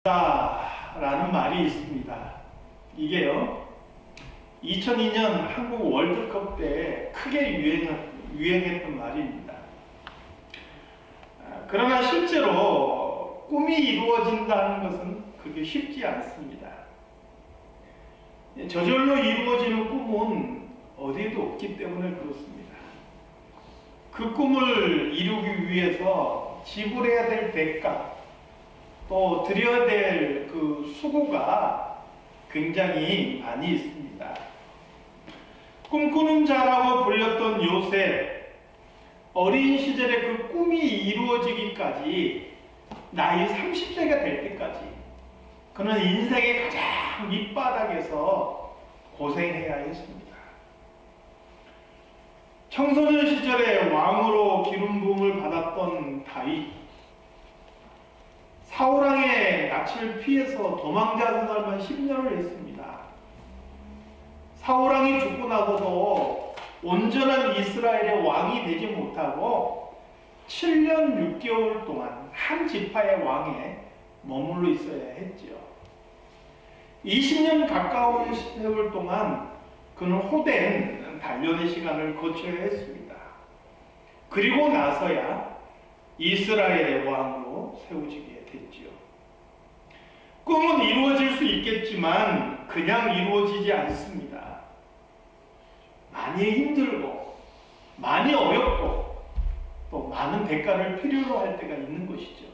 라는 말이 있습니다. 이게요, 2002년 한국 월드컵 때 크게 유행했던 말입니다. 그러나 실제로 꿈이 이루어진다는 것은 그렇게 쉽지 않습니다. 저절로 이루어지는 꿈은 어디에도 없기 때문에 그렇습니다. 그 꿈을 이루기 위해서 지불해야 될 대가, 또 드려야 될 그 수고가 굉장히 많이 있습니다. 꿈꾸는 자라고 불렸던 요셉, 어린 시절에 그 꿈이 이루어지기까지 나이 30세가 될 때까지 그는 인생의 가장 밑바닥에서 고생해야 했습니다. 청소년 시절에 왕으로 기름 부음을 받았던 다윗, 사울왕의 낯을 피해서 도망자 생활만 10년을 했습니다. 사울왕이 죽고 나서도 온전한 이스라엘의 왕이 되지 못하고 7년 6개월 동안 한 지파의 왕에 머물러 있어야 했지요. 20년 가까운 세월 동안 그는 호된 단련의 시간을 거쳐야 했습니다. 그리고 나서야 이스라엘의 왕으로 세워지게 됐지요. 꿈은 이루어질 수 있겠지만 그냥 이루어지지 않습니다. 많이 힘들고 많이 어렵고 또 많은 대가를 필요로 할 때가 있는 것이죠.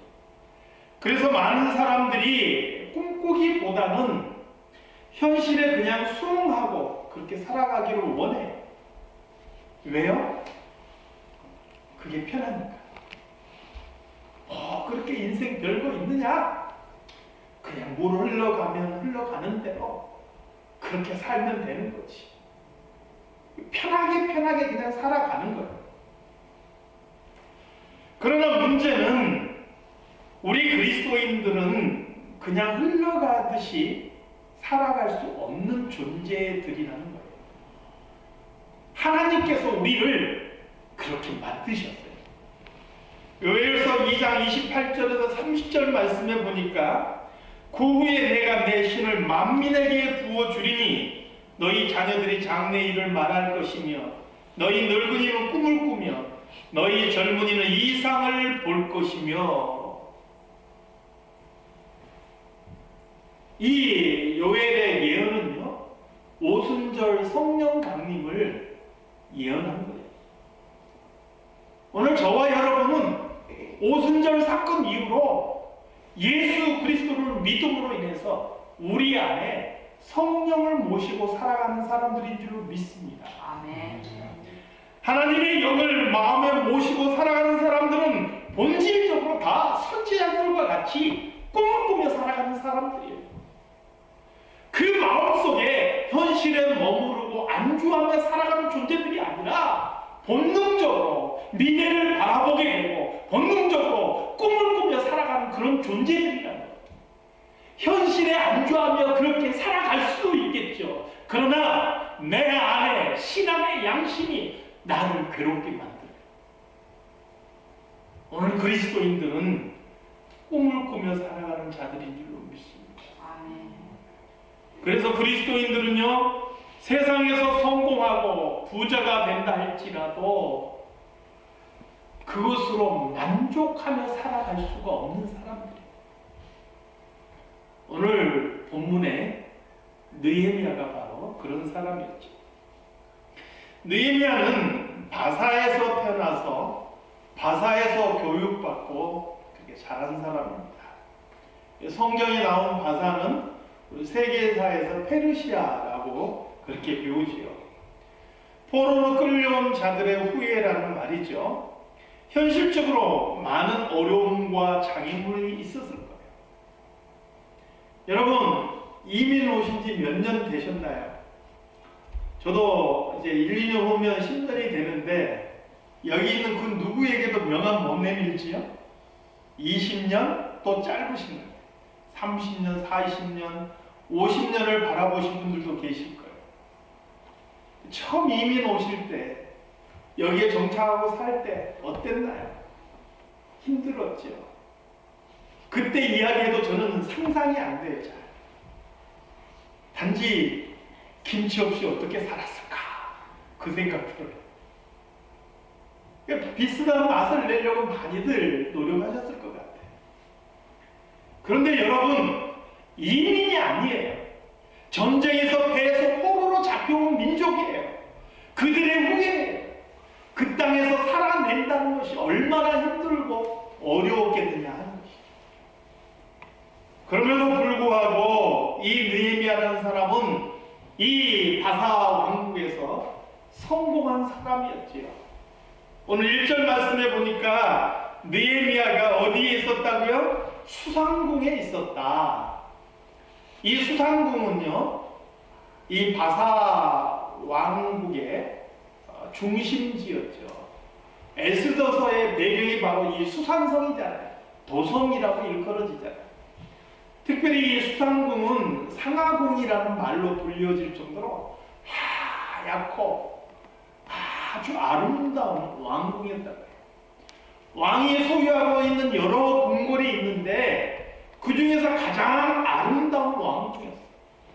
그래서 많은 사람들이 꿈꾸기보다는 현실에 그냥 수긍하고 그렇게 살아가기를 원해요. 왜요? 그게 편하니까. 그렇게 인생 별거 있느냐? 그냥 물 흘러가면 흘러가는 대로 그렇게 살면 되는 거지. 편하게 그냥 살아가는 거예요. 그러나 문제는 우리 그리스도인들은 그냥 흘러가듯이 살아갈 수 없는 존재들이라는 거예요. 하나님께서 우리를 그렇게 만드셨어요. 요엘서 2장 28절에서 30절 말씀에 보니까 그 후에 내가 내 신을 만민에게 부어주리니 너희 자녀들이 장래 일을 말할 것이며 너희 늙은이는 꿈을 꾸며 너희 젊은이는 이상을 볼 것이며. 이 요엘의 예언은요, 오순절 성령 강림을 예언한 거예요. 오늘 저와 여러분은 오순절 사건 이후로 예수 그리스도를 믿음으로 인해서 우리 안에 성령을 모시고 살아가는 사람들인 줄 믿습니다. 아멘. 하나님의 영을 마음에 모시고 살아가는 사람들은 본질적으로 다 선지자들과 같이 꿈을 꾸며 살아가는 사람들이에요. 그 마음속에 현실에 머무르고 안주하며 살아가는 존재들이 아니라 본능적으로 미래를 바라보게 되고 본능적으로 꿈을 꾸며 살아가는 그런 존재들이라는 거예요. 현실에 안주하며 그렇게 살아갈 수도 있겠죠. 그러나 내 안에 신앙의 양심이 나를 괴롭게 만들어요. 오늘 그리스도인들은 꿈을 꾸며 살아가는 자들인 줄로 믿습니다. 아멘. 그래서 그리스도인들은요, 세상에서 성공하고 부자가 된다 할지라도 그것으로 만족하며 살아갈 수가 없는 사람들이에요. 오늘 본문에 느헤미야가 바로 그런 사람이었죠. 느헤미야는 바사에서 태어나서 바사에서 교육받고 그렇게 자란 사람입니다. 성경에 나온 바사는 세계사에서 페르시아라고 그렇게 배우지요. 포로로 끌려온 자들의 후예라는 말이죠. 현실적으로 많은 어려움과 장애물이 있었을 거예요. 여러분, 이민 오신 지 몇 년 되셨나요? 저도 이제 1, 2년 후면 10년이 되는데 여기 있는 그 누구에게도 명함 못 내밀지요? 20년? 또 짧으신 거예요. 30년, 40년, 50년을 바라보신 분들도 계실 거예요. 처음 이민 오실 때 여기에 정착하고 살 때 어땠나요? 힘들었죠. 그때 이야기해도 저는 상상이 안 돼요. 잘. 단지 김치 없이 어떻게 살았을까 그 생각 들어요. 그러니까 비슷한 맛을 내려고 많이들 노력하셨을 것 같아요. 그런데 여러분, 이민이 아니에요. 전쟁에서 배에서 포로로 잡혀온 민족이에요. 그들의 후예예요. 그 땅에서 살아낸다는 것이 얼마나 힘들고 어려웠겠느냐 하는 것이죠. 그럼에도 불구하고 이 느헤미야라는 사람은 이 바사 왕국에서 성공한 사람이었지요. 오늘 1절 말씀해 보니까 느헤미야가 어디에 있었다고요? 수상궁에 있었다. 이 수상궁은요, 이 바사 왕국의 중심지였죠. 에스더서의 배경이 바로 이 수산성이잖아요. 도성이라고 일컬어지잖아요. 특별히 이 수상궁은 상하궁이라는 말로 불려질 정도로 하얗고 아주 아름다운 왕궁이었다고요. 왕이 소유하고 있는 여러 궁궐이 있는데 그 중에서 가장 아름다운 왕궁이었어요.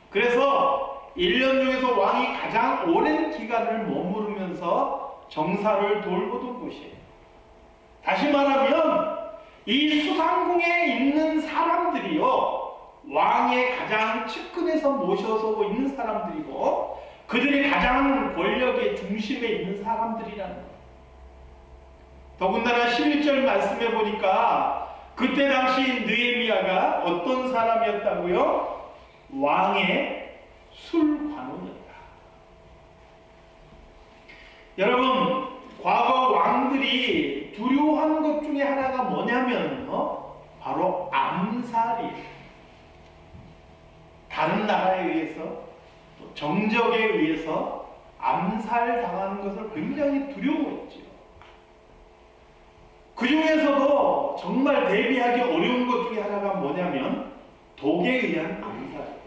그래서 1년 중에서 왕이 가장 오랜 기간을 머무르면서 정사를 돌보던 곳이에요. 다시 말하면 이 수상궁에 있는 사람들이요, 왕의 가장 측근에서 모셔서 있는 사람들이고 그들이 가장 권력의 중심에 있는 사람들이라는 거예요. 더군다나 11절 말씀해 보니까 그때 당시 느헤미야가 어떤 사람이었다고요? 왕의 술관원이었다. 여러분, 과거 왕들이 두려워하는 것 중에 하나가 뭐냐면요, 바로 암살이에요. 다른 나라에 의해서, 정적에 의해서 암살당하는 것을 굉장히 두려워했죠. 그 중에서도 정말 대비하기 어려운 것 중에 하나가 뭐냐면 독에 의한 암살이에요.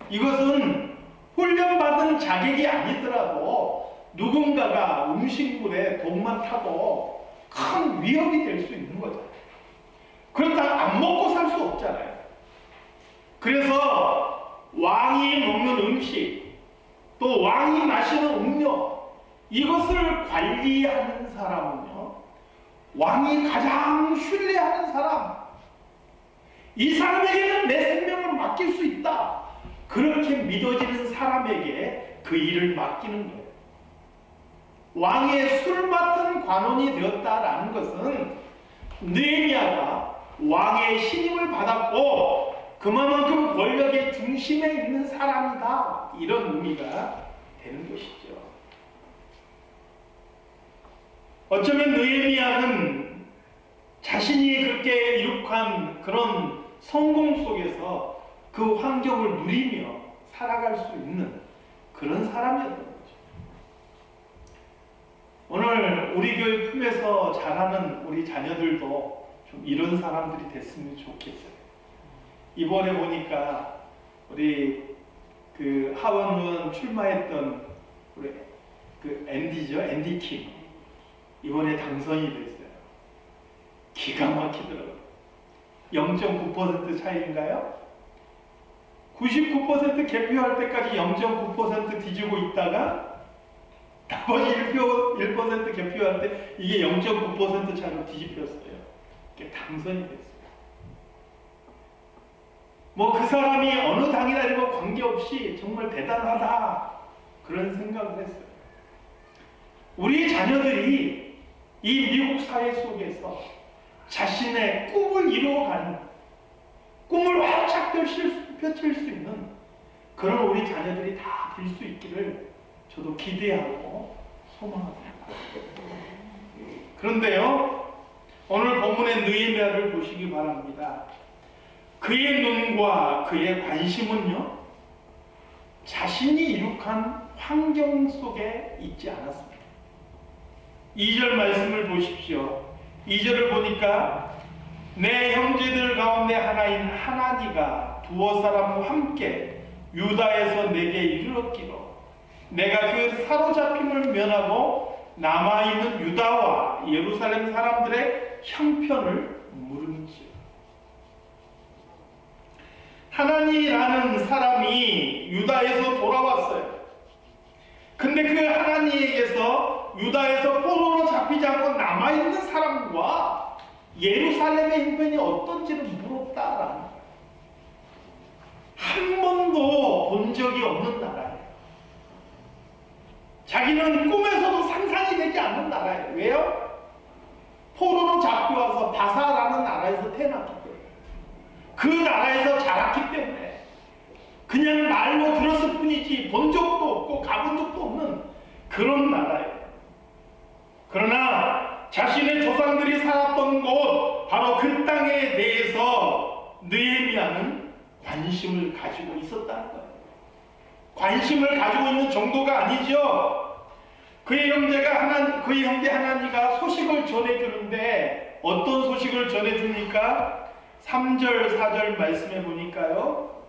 이것은 훈련받은 자객이 아니더라도 누군가가 음식물에 독만 타고 큰 위협이 될 수 있는 거잖아요. 그렇다고 안 먹고 살 수 없잖아요. 그래서 왕이 먹는 음식, 또 왕이 마시는 음료, 이것을 관리하는 사람은요, 왕이 가장 신뢰하는 사람, 이 사람에게는 내 생명을 맡길 수 있다, 그렇게 믿어지는 사람에게 그 일을 맡기는 거예요. 왕의 술 맡은 관원이 되었다라는 것은 느헤미야가 왕의 신임을 받았고 그만큼 권력의 중심에 있는 사람이다, 이런 의미가 되는 것이죠. 어쩌면 느헤미야는 자신이 그렇게 이룩한 그런 성공 속에서 그 환경을 누리며 살아갈 수 있는 그런 사람이었던 거죠. 오늘 우리 교회 품에서 자라는 우리 자녀들도 좀 이런 사람들이 됐으면 좋겠어요. 이번에 보니까 우리 그 하원의원 출마했던 우리 그 앤디죠, 앤디 킴, 이번에 당선이 됐어요. 기가 막히더라고요. 0.9% 차이인가요? 99% 개표할 때까지 0.9% 뒤지고 있다가 나머지 1% 개표할 때 이게 0.9% 차이로 뒤집혔어요. 이게 당선이 됐어요. 뭐 그 사람이 어느 당이나 관계없이 정말 대단하다, 그런 생각을 했어요. 우리 자녀들이 이 미국 사회 속에서 자신의 꿈을 이루어가는, 꿈을 활짝 펼칠 수 있는 그런 우리 자녀들이 다 될 수 있기를 저도 기대하고 소망합니다. 그런데요, 오늘 본문의 느헤미야를 보시기 바랍니다. 그의 눈과 그의 관심은요, 자신이 이룩한 환경 속에 있지 않았습니다. 2절 말씀을 보십시오. 2절을 보니까 내 형제들 가운데 하나인 하나니가 두어 사람과 함께 유다에서 내게 이르렀기로 내가 그 사로잡힘을 면하고 남아있는 유다와 예루살렘 사람들의 형편을 물은지요. 하나니라는 사람이 유다에서 돌아왔어요. 근데 그 하나니에게서 유다에서 포로로 잡히지 않고 남아있는 사람과 예루살렘의 형편이 어떤지를 물었다라는 거예요. 한 번도 본 적이 없는 나라예요. 자기는 꿈에서도 상상이 되지 않는 나라예요. 왜요? 포로로 잡혀와서 바사라는 나라에서 태어났기 때문에, 그 나라에서 자랐기 때문에, 그냥 말로 들었을 뿐이지 본 적도 없고 가본 적도 없는 그런 나라예요. 그러나 자신의 조상들이 살았던 곳, 바로 그 땅에 대해서 느헤미야는 관심을 가지고 있었다는 거예요. 관심을 가지고 있는 정도가 아니죠. 그의 형제 하나니가 소식을 전해주는데 어떤 소식을 전해줍니까? 3절 4절 말씀해 보니까요,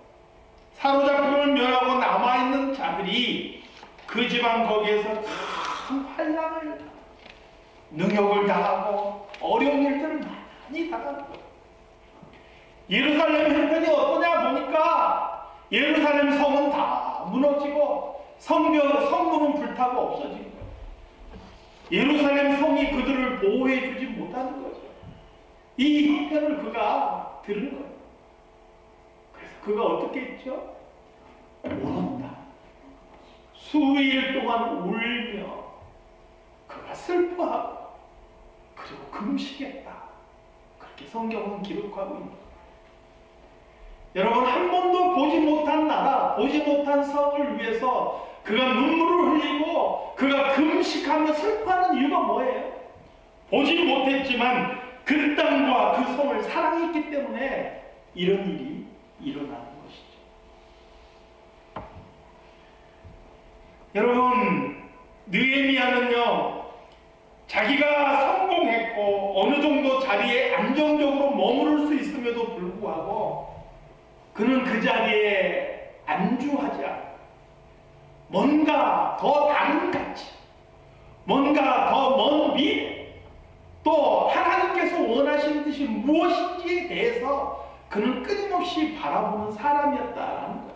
사로잡힘을 면하고 남아있는 자들이 그 지방 거기에서 큰 환난을, 능욕을 당하고 어려운 일들을 많이 당하는 거예요. 예루살렘 형편이 어떠냐 보니까 예루살렘 성은 다 무너지고 성문은 불타고 없어진 거예요. 예루살렘 성이 그들을 보호해주지 못하는 거죠. 이 형편을 그가 들은 거예요. 그래서 그가 어떻게 했죠? 울었다. 수일 동안 울며 그가 슬퍼하고 그리고 금식했다. 그렇게 성경은 기록하고 있는 거예요. 여러분, 한 번도 보지 못한 나라, 보지 못한 성을 위해서 그가 눈물을 흘리고 그가 금식하며 슬퍼하는 이유가 뭐예요? 보지 못했지만 그 땅과 그 성을 사랑했기 때문에 이런 일이 일어나는 것이죠. 여러분, 느헤미야는요, 자기가 성공했고 어느 정도 자리에 안정적으로 머무를 수 있음에도 불구하고 그는 그 자리에 안주하지 않고 뭔가 더 다른 가치, 뭔가 더 먼 미래, 또 하나님께서 원하시는 뜻이 무엇인지에 대해서 그는 끊임없이 바라보는 사람이었다라는 거예요.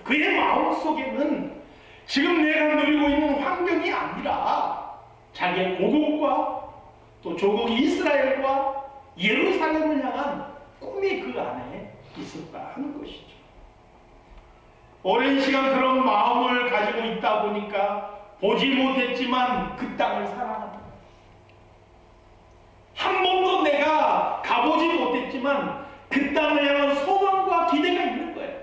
그의 마음속에는 지금 내가 누리고 있는 환경이 아니라 자기의 고국과 또 조국 이스라엘과 예루살렘을 향한 꿈이 그 안에 있었다 하는 것이죠. 오랜 시간 그런 마음을 가지고 있다 보니까 보지 못했지만 그 땅을 사랑한다. 한 번도 내가 가보지 못했지만 그 땅을 향한 소망과 기대가 있는 거예요.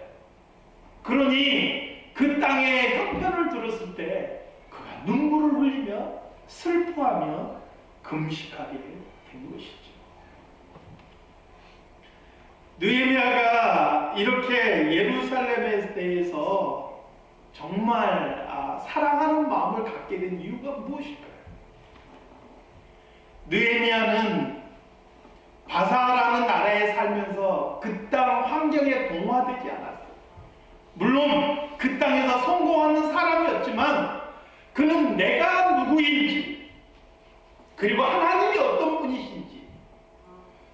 그러니 그 땅의 형편을 들었을 때 그가 눈물을 흘리며 슬퍼하며 금식하게 된 것이죠. 느헤미야가 이렇게 예루살렘에 대해서 정말 사랑하는 마음을 갖게 된 이유가 무엇일까요? 느헤미야는 바사라는 나라에 살면서 그 땅 환경에 동화되지 않았어요. 물론 그 땅에서 성공하는 사람이었지만 그는 내가 누구인지, 그리고 하나님이 어떤 분이신지,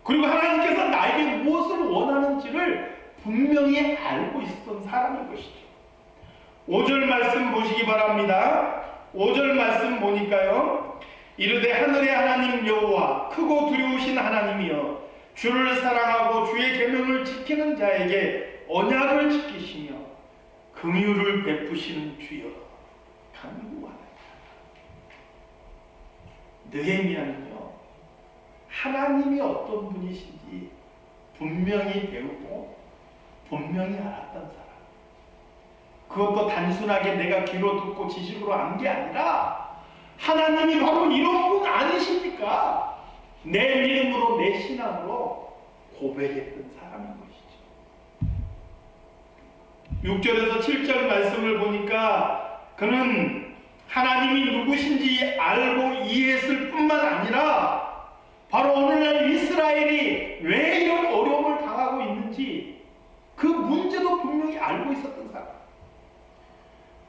그리고 하나님께서 나에게 무엇을 원하는지를 분명히 알고 있었던 사람인 것이죠. 5절 말씀 보시기 바랍니다. 5절 말씀 보니까요, 이르되 하늘의 하나님 여호와 크고 두려우신 하나님이여, 주를 사랑하고 주의 계명을 지키는 자에게 언약을 지키시며 긍휼을 베푸시는 주여 간구하나이다. 느헤미야는요, 하나님이 어떤 분이신지 분명히 배우고 분명히 알았던 사람. 그것도 단순하게 내가 귀로 듣고 지식으로 안 게 아니라 하나님이 바로 이런 분 아니십니까? 내 믿음으로, 내 신앙으로 고백했던 사람인 것이죠. 6절에서 7절 말씀을 보니까 그는 하나님이 누구신지 알고 이해했을 뿐만 아니라 바로 오늘날 이스라엘이 왜 이런 어려움을 당하고 있는지 그 문제도 분명히 알고 있었던 사람.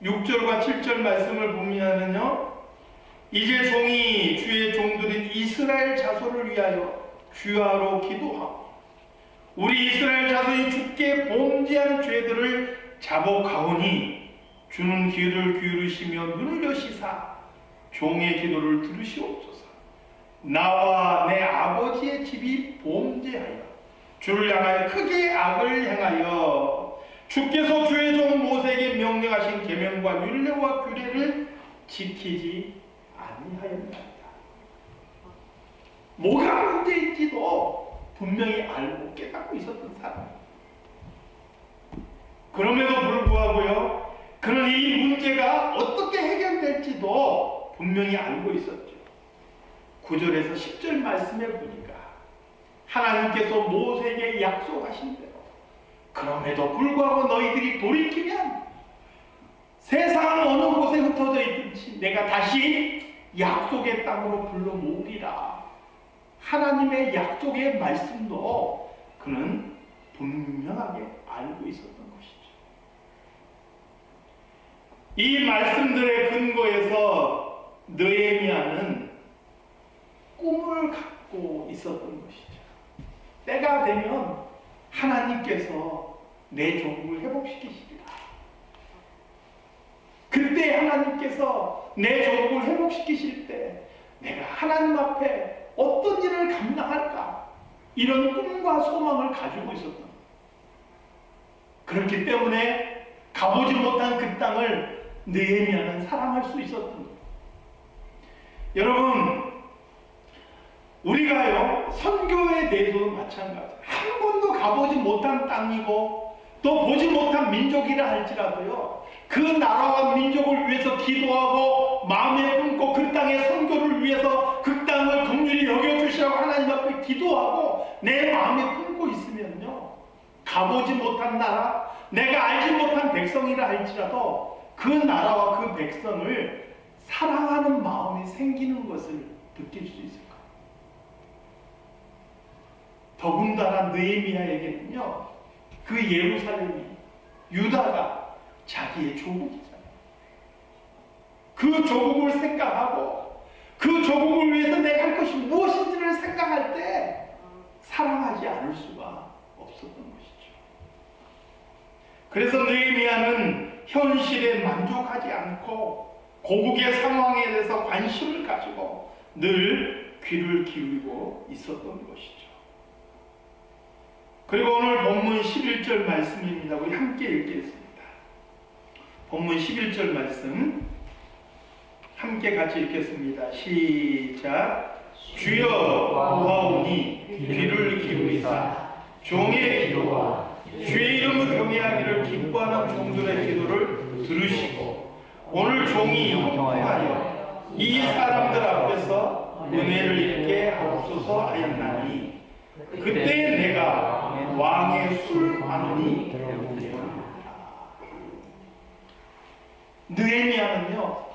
6절과 7절 말씀을 보면은요, 이제 주의 종들인 이스라엘 자손을 위하여 주야로 기도하고 우리 이스라엘 자손이 주께 범죄한 죄들을 자복하오니 주는 귀를 기울이시며 눈을 여시사 종의 기도를 들으시옵소서. 나와 내 아버지의 집이 범죄하여 주를 향하여 크게 악을 행하여 주께서 주의 종 모세에게 명령하신 계명과 율례와 규례를 지키지 아니하였나이다. 뭐가 문제인지도 분명히 알고 깨닫고 있었던 사람. 그럼에도 불구하고요, 그는 이 문제가 어떻게 해결될지도 분명히 알고 있었죠. 9절에서 10절 말씀에 보니까 하나님께서 모세에게 약속하신 대로 그럼에도 불구하고 너희들이 돌이키면 세상 어느 곳에 흩어져 있든지 내가 다시 약속의 땅으로 불러 모으리라. 하나님의 약속의 말씀도 그는 분명하게 알고 있었던 것이죠. 이 말씀들의 근거에서 느헤미야는 꿈을 갖고 있었던 것이죠. 때가 되면 하나님께서 내 조국을 회복시키시리라. 그때 하나님께서 내 조국을 회복시키실 때 내가 하나님 앞에 어떤 일을 감당할까? 이런 꿈과 소망을 가지고 있었던 거예요. 그렇기 때문에 가보지 못한 그 땅을 느헤미야는 사랑할 수 있었던 거예요. 여러분, 우리가요, 선교에 대해서도 마찬가지예요. 한 번도 가보지 못한 땅이고 또 보지 못한 민족이라 할지라도요, 그 나라와 민족을 위해서 기도하고 마음에 품고 그 땅의 선교를 위해서 그 땅을 긍휼히 여겨주시라고 하나님 앞에 기도하고 내 마음에 품고 있으면요, 가보지 못한 나라, 내가 알지 못한 백성이라 할지라도 그 나라와 그 백성을 사랑하는 마음이 생기는 것을 느낄 수 있을 거예요. 더군다나 느헤미야에게는요, 그 예루살렘이, 유다가 자기의 조국이잖아요. 그 조국을 생각하고 그 조국을 위해서 내가 할 것이 무엇인지를 생각할 때 사랑하지 않을 수가 없었던 것이죠. 그래서 느헤미야는 현실에 만족하지 않고 고국의 상황에 대해서 관심을 가지고 늘 귀를 기울이고 있었던 것이죠. 그리고 오늘 본문 11절 말씀입니다. 우리 함께 읽겠습니다. 본문 11절 말씀 함께 같이 읽겠습니다. 시작. 주여 구하오니 귀를 기울이사 종의 기도와 주의 이름을 경외하기를 기뻐하는 종들의 기도를 들으시고 오늘 종이 형통하여 이 사람들 앞에서 은혜를 입게 하옵소서 하였나니 그때 내가 왕의 술 안으니 들어오리라. 느헤미야는요,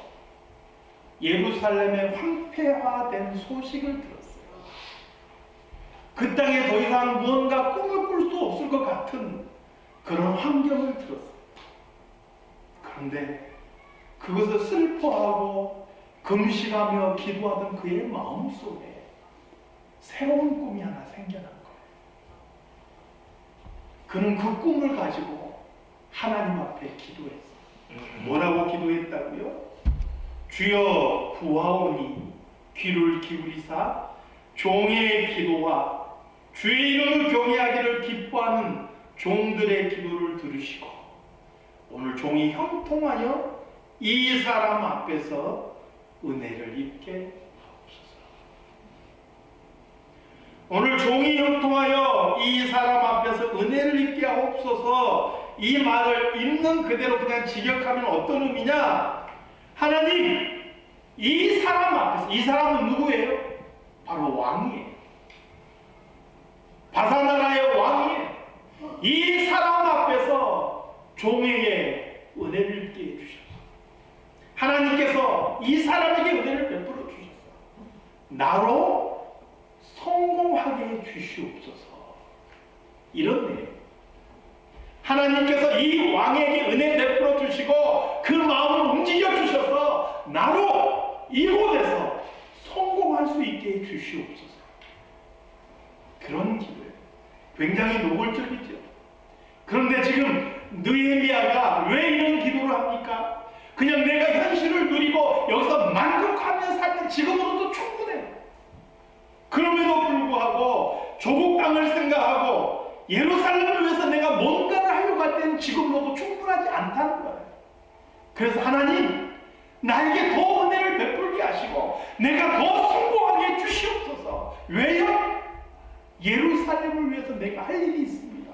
예루살렘의 황폐화된 소식을 들었어요. 그 땅에 더 이상 무언가 꿈을 꿀 수 없을 것 같은 그런 환경을 들었어요. 그런데 그것을 슬퍼하고 금식하며 기도하던 그의 마음속에 새로운 꿈이 하나 생겨난 거예요. 그는 그 꿈을 가지고 하나님 앞에 기도했어요. 뭐라고 기도했다고요? 주여 구하오니 귀를 기울이사 종의 기도와 주의 이름을 경외하기를 기뻐하는 종들의 기도를 들으시고 오늘 종이 형통하여 이 사람 앞에서 은혜를 입게 하옵소서. 오늘 종이 형통하여 이 사람 앞에서 은혜를 입게 하옵소서. 이 말을 있는 그대로 그냥 직역하면 어떤 의미냐? 하나님, 이 사람 앞에서, 이 사람은 누구예요? 바로 왕이에요. 바사나라의 왕이에요. 이 사람 앞에서 종에게 은혜를 입게 해주셔서 하나님께서 이 사람에게 은혜를 베풀어 주셔서 나로 성공하게 해주시옵소서. 이런 내용. 하나님께서 이 왕에게 은혜 베풀어 주시고 그 마음을 움직여 주셔서 나로 이곳에서 성공할 수 있게 해 주시옵소서. 그런 기도예요. 굉장히 노골적이죠. 그런데 지금 느헤미야가 왜 이런 기도를 합니까? 그냥 내가 현실을 누리고 여기서 만족하며 살면 지금으로도 충분해. 그럼에도 불구하고 조국 땅을 생각하고 예루살렘을 위해서 내가 뭔가를 하려고 할 때는 지금으로도 충분하지 않다는 거예요. 그래서 하나님, 나에게 더 은혜를 베풀게 하시고 내가 더 성공하게 해주시옵소서. 왜요? 예루살렘을 위해서 내가 할 일이 있습니다.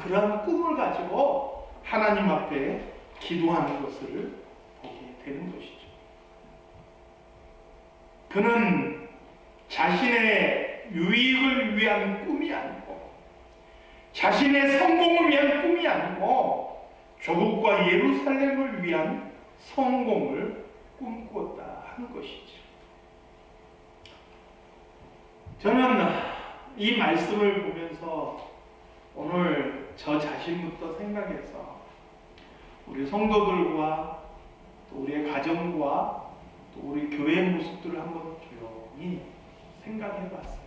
그러한 꿈을 가지고 하나님 앞에 기도하는 것을 보게 되는 것이죠. 그는 자신의 유익을 위한 꿈이 아니고 자신의 성공을 위한 꿈이 아니고 조국과 예루살렘을 위한 성공을 꿈꾸었다 하는 것이죠. 저는 이 말씀을 보면서 오늘 저 자신부터 생각해서 우리 성도들과 또 우리의 가정과 또 우리 교회의 모습들을 한번 조용히 생각해 봤어요.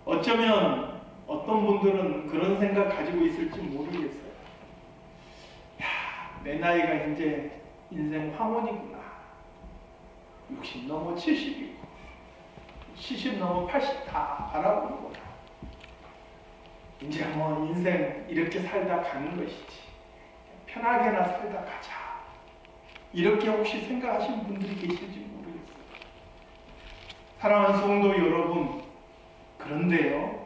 어쩌면 어떤 분들은 그런 생각 가지고 있을지 모르겠어요. 야, 내 나이가 이제 인생 황혼이구나. 60 넘어 70이고 70 넘어 80 다 바라보는구나. 이제 뭐 인생 이렇게 살다 가는 것이지. 편하게나 살다 가자. 이렇게 혹시 생각하시는 분들이 계실지 모르겠어요. 사랑하는 성도 여러분, 그런데요,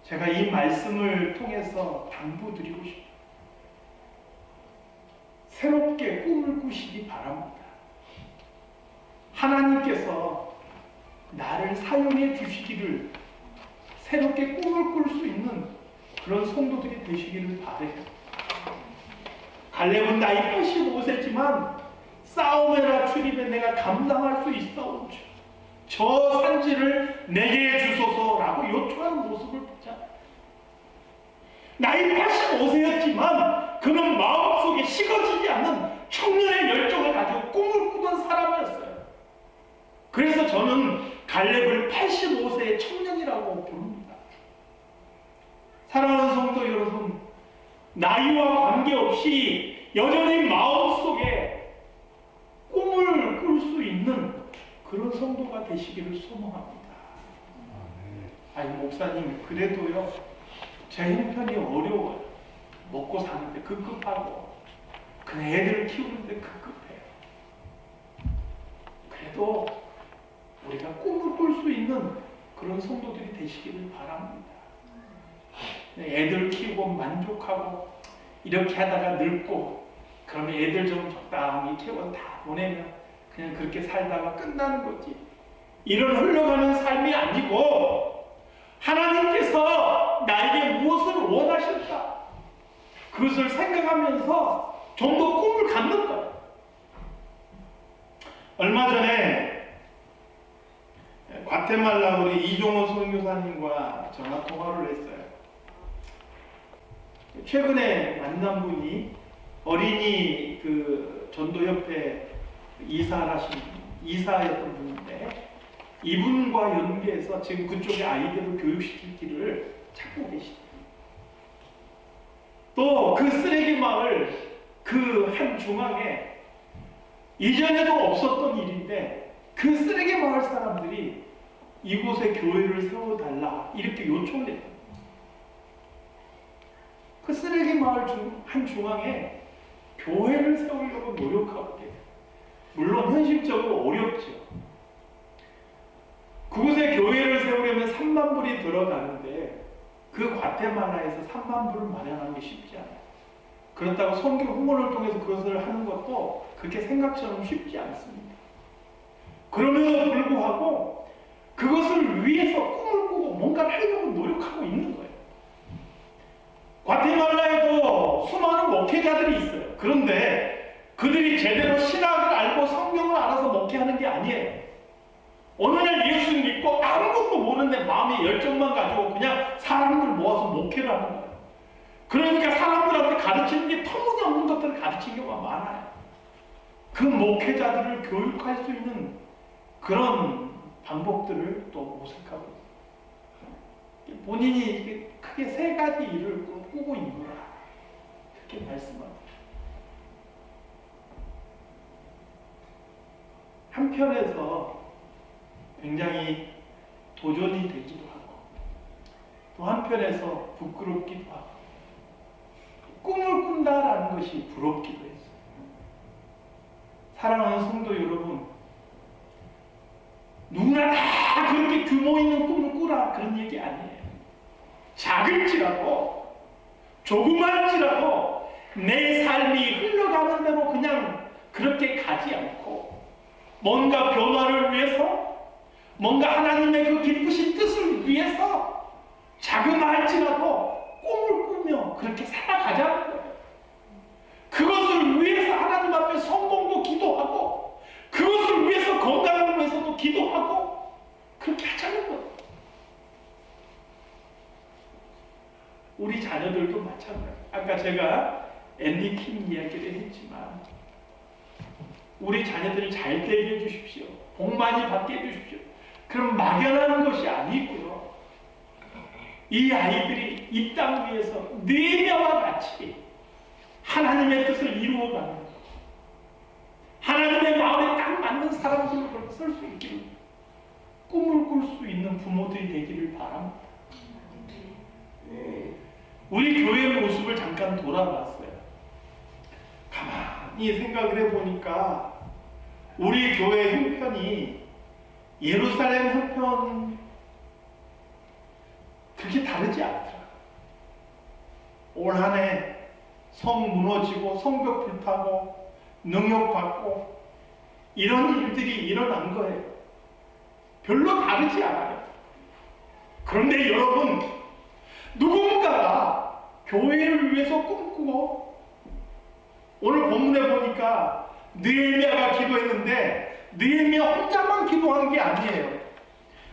제가 이 말씀을 통해서 당부드리고 싶어요. 새롭게 꿈을 꾸시기 바랍니다. 하나님께서 나를 사용해 주시기를, 새롭게 꿈을 꿀 수 있는 그런 성도들이 되시기를 바래요. 갈렙은 나이 85세지만 싸움에나 출입에 내가 감당할 수 있사온즉 저 산지를 내게 주소서라고 요청하는 모습을 보잖아요. 나이 85세였지만 그는 마음속에 식어지지 않는 청년의 열정을 가지고 꿈을 꾸던 사람이었어요. 그래서 저는 갈렙을 85세의 청년이라고 부릅니다. 사랑하는 성도 여러분, 나이와 관계없이 여전히 마음속에 꿈을 꿀 수 있는 그런 성도가 되시기를 소망합니다. 아니 목사님, 그래도요 제 형편이 어려워요. 먹고 사는데 급급하고 그냥 애들을 키우는데 급급해요. 그래도 우리가 꿈을 꿀 수 있는 그런 성도들이 되시기를 바랍니다. 애들 키우고 만족하고 이렇게 하다가 늙고 그러면 애들 좀 적당히 키워 다 보내면 그냥 그렇게 살다가 끝나는 거지. 이런 흘러가는 삶이 아니고 하나님께서 나에게 무엇을 원하실까? 그것을 생각하면서 좀 더 꿈을 갖는 거예요. 얼마 전에 과테말라 우리 이종호 선교사님과 전화 통화를 했어요. 최근에 만난 분이 어린이 그 전도협회 이사였던 분인데 이분과 연계해서 지금 그쪽에 아이들을 교육시킬 길을 찾고 계십니다. 또 그 쓰레기 마을 그 한 중앙에 이전에도 없었던 일인데 그 쓰레기 마을 사람들이 이곳에 교회를 세워달라 이렇게 요청을 했어요. 그 쓰레기 마을 한 중앙에 교회를 세우려고 노력하고 계세요. 물론 현실적으로 어렵죠. 그곳에 교회를 세우려면 3만 불이 들어가는데 그 과테말라에서 3만 불을 마련하는 게 쉽지 않아요. 그렇다고 선교 후원을 통해서 그것을 하는 것도 그렇게 생각처럼 쉽지 않습니다. 그럼에도 불구하고 그것을 위해서 꿈을 꾸고 뭔가를 하려고 노력하고 있는 거예요. 과테말라에도 수많은 목회자들이 있어요. 그런데 그들이 제대로 신학을 알고 성경을 알아서 목회하는 게 아니에요. 어느 날 예수 믿고 아무것도 모르는데 마음의 열정만 가지고 그냥 사람들 모아서 목회를 하는 거예요. 그러니까 사람들한테 가르치는 게 터무니없는 것들을 가르치는 경우가 많아요. 그 목회자들을 교육할 수 있는 그런 방법들을 또 모색하고 있어요. 본인이 이렇게 크게 세 가지 일을 꿈꾸고 있는 거라. 그렇게 말씀합니다. 한편에서 굉장히 도전이 되기도 하고, 또 한편에서 부끄럽기도 하고, 꿈을 꾼다라는 것이 부럽기도 했어요. 사랑하는 성도 여러분, 누구나 다 그렇게 규모 있는 꿈을 꾸라 그런 얘기 아니에요. 작을지라도 조그만지라도 내 삶이 흘러가는 대로 그냥 그렇게 가지 않고 뭔가 변화를 위해서, 뭔가 하나님의 그 기쁘신 뜻을 위해서 자그마할지라도 꿈을 꾸며 그렇게 살아가자는 거예요. 그것을 위해서 하나님 앞에 성공도 기도하고, 그것을 위해서 건강을 위해서도 기도하고, 그렇게 하자는 거예요. 우리 자녀들도 마찬가지예요. 아까 제가 앤디 킴 이야기를 했지만, 우리 자녀들을 잘 되게 해주십시오. 복 많이 받게 해주십시오. 그럼 막연한 것이 아니고요. 이 아이들이 이 땅 위에서 네명과 같이 하나님의 뜻을 이루어가는, 하나님의 마음에 딱 맞는 사람들로 설 수 있기를, 꿈을 꿀 수 있는 부모들이 되기를 바랍니다. 우리 교회의 모습을 잠깐 돌아봤어요. 가만히 생각을 해보니까 우리 교회 형편이 예루살렘 형편 그렇게 다르지 않더라고요. 올 한 해 성 무너지고 성벽 불타고 능욕받고 이런 일들이 일어난 거예요. 별로 다르지 않아요. 그런데 여러분, 누군가가 교회를 위해서 꿈꾸고, 오늘 본문에 보니까 느헤미야가 기도했는데 느헤미야 혼자만 기도한 게 아니에요.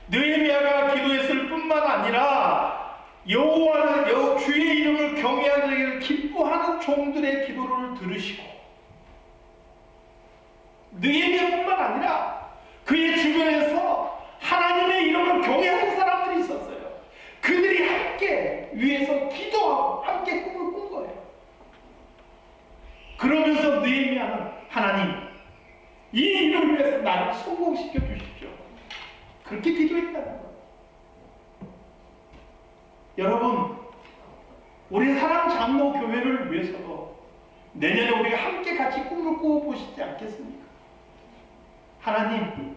느헤미야가 기도했을 뿐만 아니라 여호와는 주의 이름을 경외하기를 기뻐하는 종들의 기도를 들으시고, 느헤미야뿐만 아니라 그의 주변에서 하나님의 이름을 경외하는 사람들이 있었어요. 그들이 함께 위에서 기도하고 함께 꿈을 꾼 거예요. 그러면서 느헤미야는 하나님, 이 일을 위해서 나를 성공시켜 주십시오. 그렇게 기도했다는 거예요. 여러분, 우리 사랑 장로 교회를 위해서도 내년에 우리가 함께 같이 꿈을 꾸어보시지 않겠습니까? 하나님,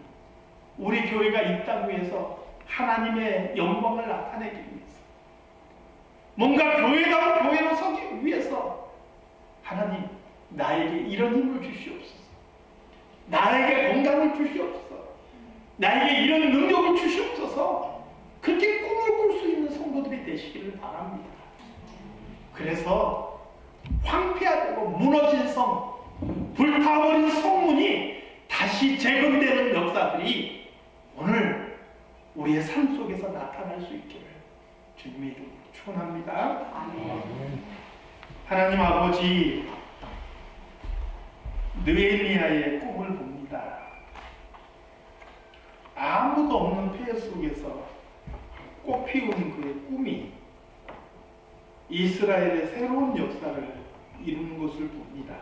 우리 교회가 이 땅 위에서 하나님의 영광을 나타내기 위해서, 뭔가 교회다운 교회로 서기 위해서 하나님, 나에게 이런 힘을 주시옵소서. 나에게 건강을 주시옵소서. 나에게 이런 능력을 주시옵소서. 그렇게 꿈을 꿀 수 있는 성도들이 되시기를 바랍니다. 그래서 황폐하고 무너진 성, 불타버린 성문이 다시 재건되는 역사들이 오늘 우리의 삶 속에서 나타날 수 있기를 주님의 이름으로 축원합니다. 아멘. 하나님 아버지, 느헤미야의 꿈을 봅니다. 아무도 없는 폐허 속에서 꽃피운 그의 꿈이 이스라엘의 새로운 역사를 이루는 것을 봅니다.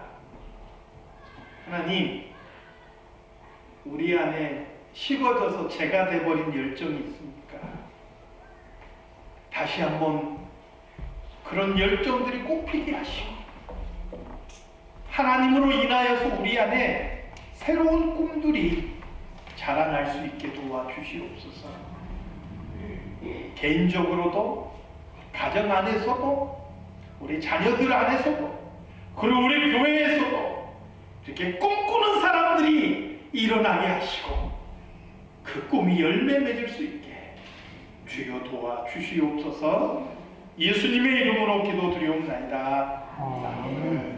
하나님, 우리 안에 식어져서 재가 돼버린 열정이 있습니까? 다시 한번 그런 열정들이 꽃피게 하시고, 하나님으로 인하여서 우리 안에 새로운 꿈들이 자라날 수 있게 도와주시옵소서. 개인적으로도, 가정 안에서도, 우리 자녀들 안에서도, 그리고 우리 교회에서도 이렇게 꿈꾸는 사람들이 일어나게 하시고 그 꿈이 열매 맺을 수 있게 주여 도와주시옵소서. 예수님의 이름으로 기도드리옵나이다. 아멘.